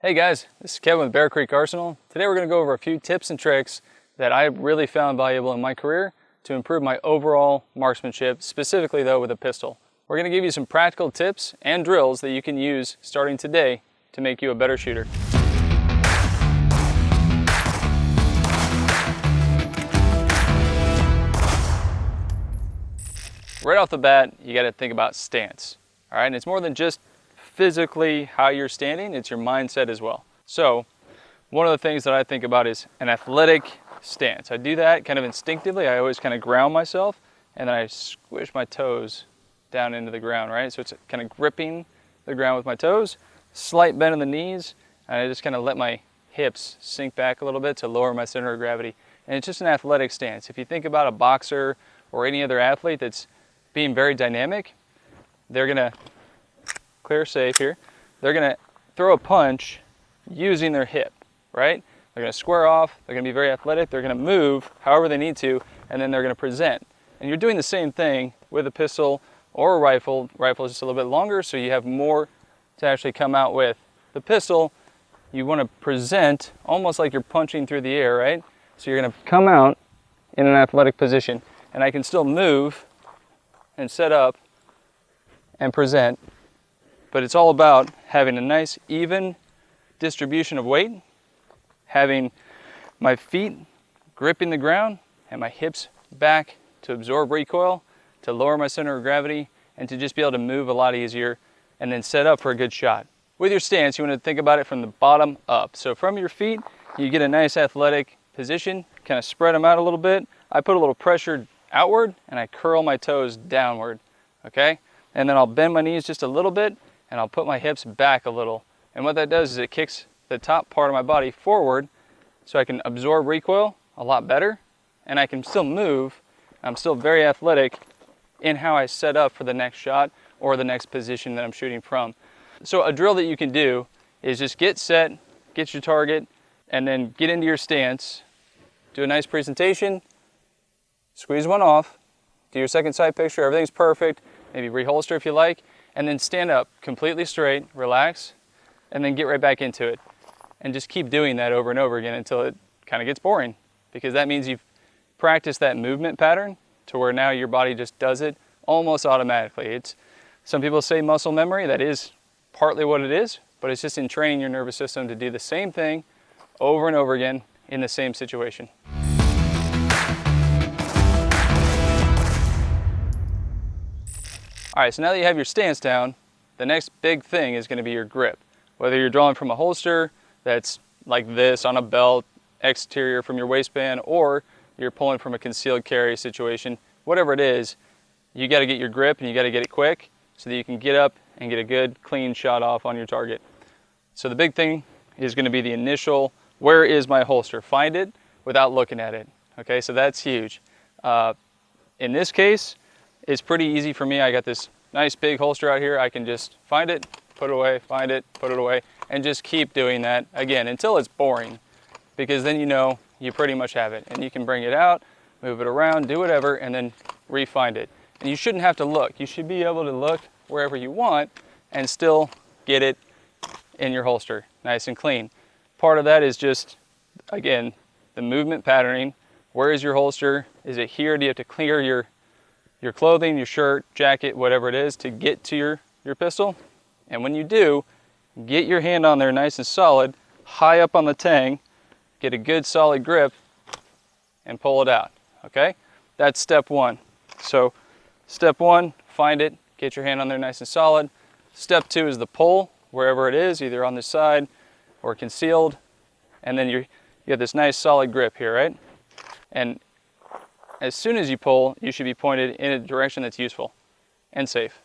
Hey guys, this is Kevin with Bear Creek Arsenal. Today we're going to go over a few tips and tricks that I really found valuable in my career to improve my overall marksmanship, specifically though with a pistol. We're going to give you some practical tips and drills that you can use starting today to make you a better shooter. Right off the bat, you got to think about stance. All right, and it's more than just physically how you're standing, it's your mindset as well. So one of the things that I think about is an athletic stance. I do that kind of instinctively. I always kind of ground myself and then I squish my toes down into the ground, right? So it's kind of gripping the ground with my toes, slight bend in the knees, and I just kind of let my hips sink back a little bit to lower my center of gravity. And it's just an athletic stance. If you think about a boxer or any other athlete that's being very dynamic, they're gonna clear safe here. They're gonna throw a punch using their hip, right? They're gonna square off, they're gonna be very athletic, they're gonna move however they need to, and then they're gonna present. And you're doing the same thing with a pistol or a rifle. Rifle is just a little bit longer, so you have more to actually come out with. The pistol, you wanna present almost like you're punching through the air, right? So you're gonna come out in an athletic position, and I can still move and set up and present. But it's all about having a nice even distribution of weight, having my feet gripping the ground and my hips back to absorb recoil, to lower my center of gravity, and to just be able to move a lot easier and then set up for a good shot. With your stance, you want to think about it from the bottom up. So from your feet, you get a nice athletic position, kind of spread them out a little bit. I put a little pressure outward and I curl my toes downward, okay? And then I'll bend my knees just a little bit and I'll put my hips back a little. And what that does is it kicks the top part of my body forward so I can absorb recoil a lot better and I can still move. I'm still very athletic in how I set up for the next shot or the next position that I'm shooting from. So a drill that you can do is just get set, get your target, and then get into your stance, do a nice presentation, squeeze one off, do your second sight picture, everything's perfect, maybe reholster if you like, and then stand up completely straight, relax, and then get right back into it. And just keep doing that over and over again until it kind of gets boring, because that means you've practiced that movement pattern to where now your body just does it almost automatically. Some people say muscle memory, that is partly what it is, but it's just in training your nervous system to do the same thing over and over again in the same situation. All right, so now that you have your stance down, the next big thing is going to be your grip. Whether you're drawing from a holster that's like this on a belt, exterior from your waistband, or you're pulling from a concealed carry situation, whatever it is, you got to get your grip and you got to get it quick so that you can get up and get a good clean shot off on your target. So the big thing is going to be the initial, where is my holster? Find it without looking at it. Okay, so that's huge. In this case, it's pretty easy for me. I got this nice big holster out here. I can just find it, put it away, find it, put it away, and just keep doing that again until it's boring, because then you know you pretty much have it and you can bring it out, move it around, do whatever, and then re-find it. And you shouldn't have to look. You should be able to look wherever you want and still get it in your holster nice and clean. Part of that is just, again, the movement patterning. Where is your holster? Is it here? Do you have to clear your clothing, your shirt, jacket, whatever it is to get to your pistol? And when you do, get your hand on there nice and solid, high up on the tang, get a good solid grip, and pull it out, okay? That's step one. So step one, find it, get your hand on there nice and solid. Step two is the pull, wherever it is, either on the side or concealed, and then you have this nice solid grip here, right? And as soon as you pull, you should be pointed in a direction that's useful and safe.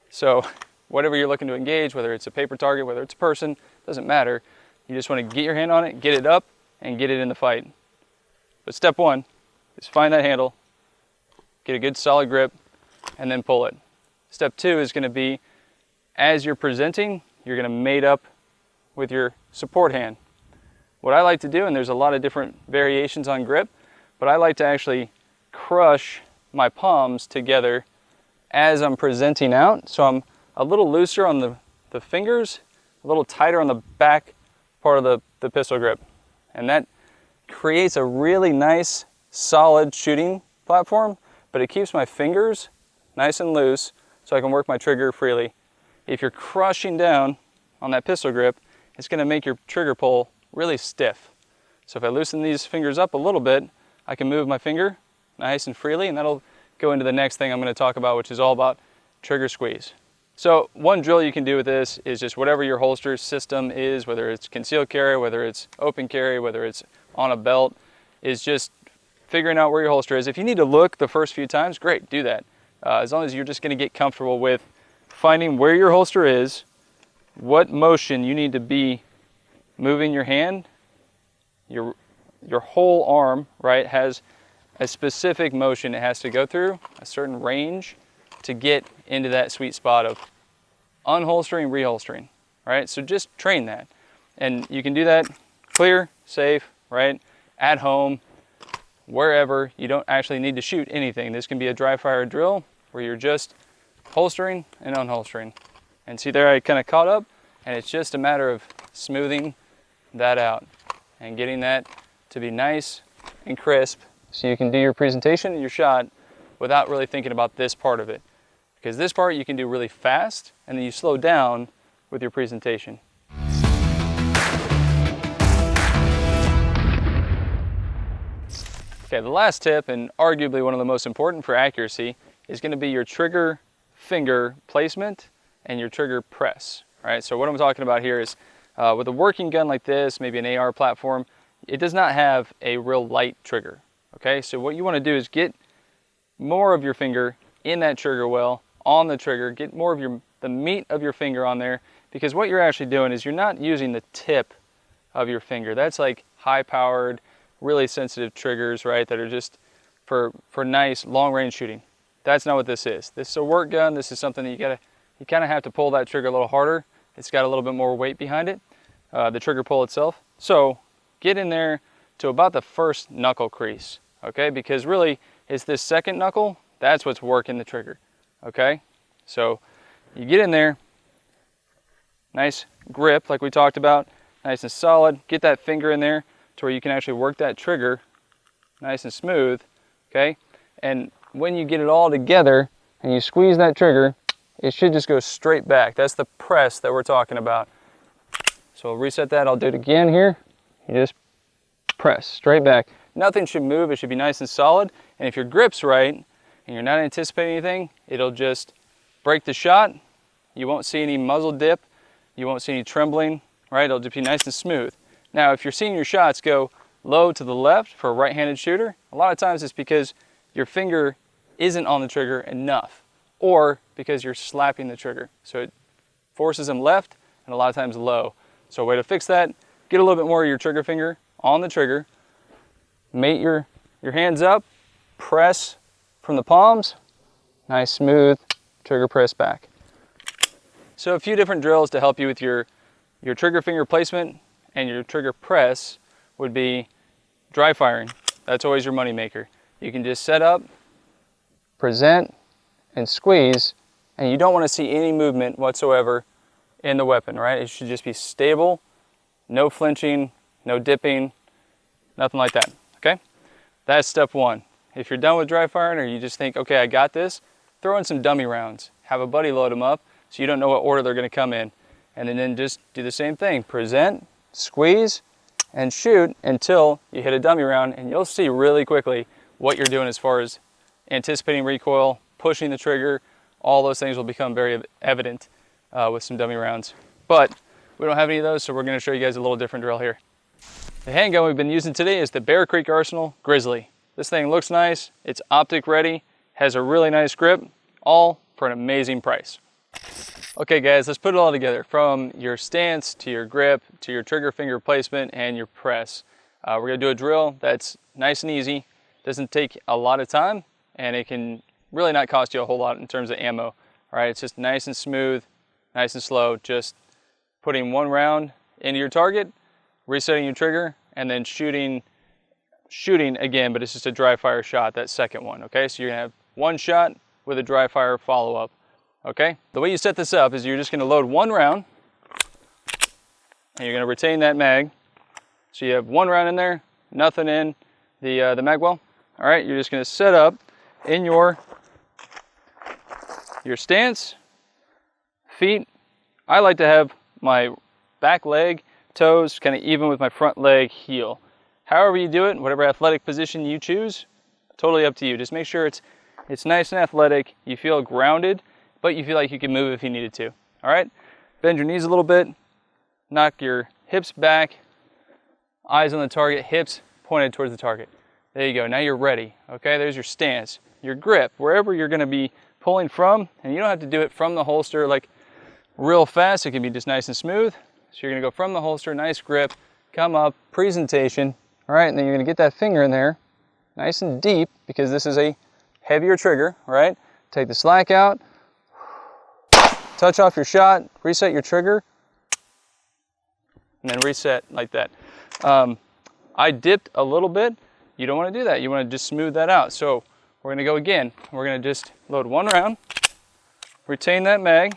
So whatever you're looking to engage, whether it's a paper target, whether it's a person, doesn't matter. You just want to get your hand on it, get it up, and get it in the fight. But step one is find that handle, get a good solid grip, and then pull it. Step two is going to be, as you're presenting, you're going to mate up with your support hand. What I like to do, and there's a lot of different variations on grip, but I like to actually crush my palms together as I'm presenting out. So I'm a little looser on the fingers, a little tighter on the back part of the pistol grip. And that creates a really nice, solid shooting platform, but it keeps my fingers nice and loose so I can work my trigger freely. If you're crushing down on that pistol grip, it's going to make your trigger pull really stiff. So if I loosen these fingers up a little bit, I can move my finger nice and freely, and that'll go into the next thing I'm going to talk about, which is all about trigger squeeze. So one drill you can do with this is just whatever your holster system is, whether it's concealed carry, whether it's open carry, whether it's on a belt, is just figuring out where your holster is. If you need to look the first few times, great, do that. As long as you're just going to get comfortable with finding where your holster is, what motion you need to be moving your hand, your whole arm, right, has a specific motion it has to go through, a certain range to get into that sweet spot of unholstering, reholstering, right? So just train that. And you can do that clear, safe, right? At home, wherever. You don't actually need to shoot anything. This can be a dry fire drill where you're just holstering and unholstering. And see there, I kind of caught up, and it's just a matter of smoothing that out and getting that to be nice and crisp so you can do your presentation and your shot without really thinking about this part of it. Because this part you can do really fast, and then you slow down with your presentation. Okay, the last tip, and arguably one of the most important for accuracy, is going to be your trigger finger placement and your trigger press. Right? So what I'm talking about here is with a working gun like this, maybe an AR platform, it does not have a real light trigger. Okay, so what you want to do is get more of your finger in that trigger well, on the trigger, get more of the meat of your finger on there, because what you're actually doing is you're not using the tip of your finger. That's like high-powered, really sensitive triggers, right, that are just for nice long-range shooting. That's not what this is. This is a work gun. This is something that you kind of have to pull that trigger a little harder. It's got a little bit more weight behind it, the trigger pull itself. So get in there to about the first knuckle crease, okay? Because really, it's this second knuckle, that's what's working the trigger, okay? So you get in there, nice grip like we talked about, nice and solid. Get that finger in there to where you can actually work that trigger nice and smooth, okay? And when you get it all together and you squeeze that trigger, it should just go straight back. That's the press that we're talking about. So I'll reset that. I'll do it again here. You just press straight back. Nothing should move. It should be nice and solid. And if your grip's right and you're not anticipating anything, it'll just break the shot. You won't see any muzzle dip. You won't see any trembling, right? It'll just be nice and smooth. Now, if you're seeing your shots go low to the left for a right-handed shooter, a lot of times it's because your finger isn't on the trigger enough, or because you're slapping the trigger. So it forces them left and a lot of times low. So a way to fix that, get a little bit more of your trigger finger on the trigger, mate your hands up, press from the palms, nice smooth trigger press back. So a few different drills to help you with your trigger finger placement and your trigger press would be dry firing. That's always your money maker. You can just set up, present, and squeeze, and you don't want to see any movement whatsoever in the weapon, right? It should just be stable, no flinching, no dipping, nothing like that, okay? That's step one. If you're done with dry firing or you just think, okay, I got this, throw in some dummy rounds. Have a buddy load them up so you don't know what order they're going to come in. And then just do the same thing. Present, squeeze, and shoot until you hit a dummy round, and you'll see really quickly what you're doing as far as anticipating recoil, pushing the trigger. All those things will become very evident with some dummy rounds. But we don't have any of those, so we're going to show you guys a little different drill here. The handgun we've been using today is the Bear Creek Arsenal Grizzly. This thing looks nice, it's optic ready, has a really nice grip, all for an amazing price. Okay guys, let's put it all together, from your stance to your grip to your trigger finger placement and your press. We're going to do a drill that's nice and easy, doesn't take a lot of time, and it can really not cost you a whole lot in terms of ammo. All right, it's just nice and smooth, nice and slow, just putting one round into your target, resetting your trigger, and then shooting again, but it's just a dry fire shot, that second one, okay? So you're gonna have one shot with a dry fire follow-up, okay? The way you set this up is you're just gonna load one round, and you're going to retain that mag. So you have 1 round in there, nothing in the mag well. All right, you're just going to set up in your stance, feet. I like to have my back leg, toes kind of even with my front leg, heel. However you do it, whatever athletic position you choose, totally up to you. Just make sure it's nice and athletic, you feel grounded, but you feel like you can move if you needed to. All right, bend your knees a little bit, knock your hips back, eyes on the target, hips pointed towards the target. There you go, now you're ready. Okay, there's your stance, your grip, wherever you're gonna be pulling from, and you don't have to do it from the holster like real fast, it can be just nice and smooth. So you're gonna go from the holster, nice grip, come up, presentation, all right, and then you're gonna get that finger in there, nice and deep, because this is a heavier trigger, right? Take the slack out, touch off your shot, reset your trigger, and then reset like that. I dipped a little bit. You don't want to do that. You want to just smooth that out. So we're going to go again. We're going to just load 1 round, retain that mag,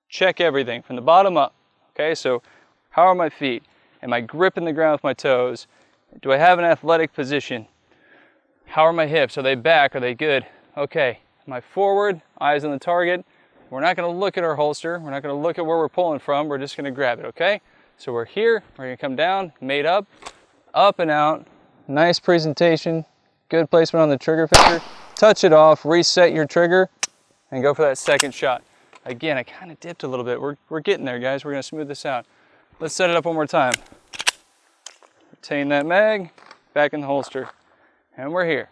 check everything from the bottom up. Okay, so how are my feet? Am I gripping the ground with my toes? Do I have an athletic position? How are my hips? Are they back? Are they good? Okay, am I forward? Eyes on the target. We're not going to look at our holster. We're not going to look at where we're pulling from. We're just going to grab it, okay? So we're here. We're going to come down, made up and out. Nice presentation. Good placement on the trigger finger. Touch it off, reset your trigger, and go for that second shot. Again, I kind of dipped a little bit. We're getting there, guys. We're going to smooth this out. Let's set it up one more time. Retain that mag, back in the holster. And we're here.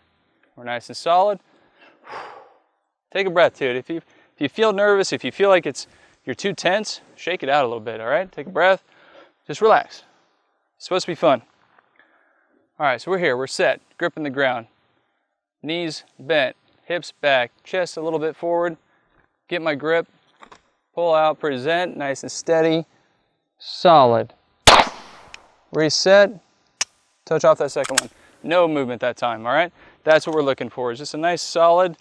We're nice and solid. Take a breath, dude. If you feel nervous, if you feel like you're too tense, shake it out a little bit, all right? Take a breath. Just relax. It's supposed to be fun. All right, so we're here. We're set. Gripping the ground. Knees bent. Hips back. Chest a little bit forward. Get my grip. Pull out. Present. Nice and steady. Solid. Reset. Touch off that second one. No movement that time, all right? That's what we're looking for, is just a nice solid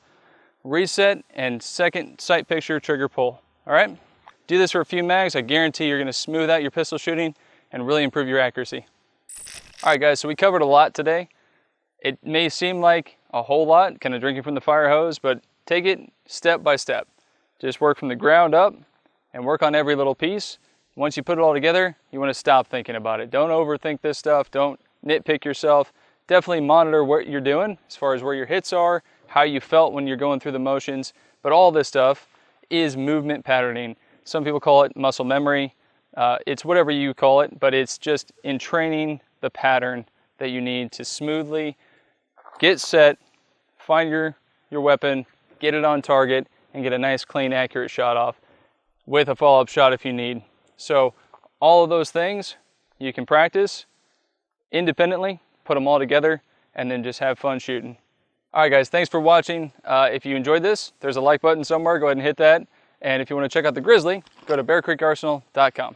reset and second sight picture trigger pull, all right? Do this for a few mags. I guarantee you're gonna smooth out your pistol shooting and really improve your accuracy. All right, guys, so we covered a lot today. It may seem like a whole lot, kind of drinking from the fire hose, but take it step by step. Just work from the ground up and work on every little piece. Once you put it all together, you wanna stop thinking about it. Don't overthink this stuff. Don't nitpick yourself. Definitely monitor what you're doing as far as where your hits are, how you felt when you're going through the motions, but all this stuff is movement patterning. Some people call it muscle memory. It's whatever you call it, but it's just in training the pattern that you need to smoothly get set, find your weapon, get it on target, and get a nice, clean, accurate shot off with a follow-up shot if you need. So all of those things you can practice independently, put them all together, and then just have fun shooting. All right, guys, thanks for watching. If you enjoyed this, there's a like button somewhere. Go ahead and hit that. And if you want to check out the Grizzly, go to bearcreekarsenal.com.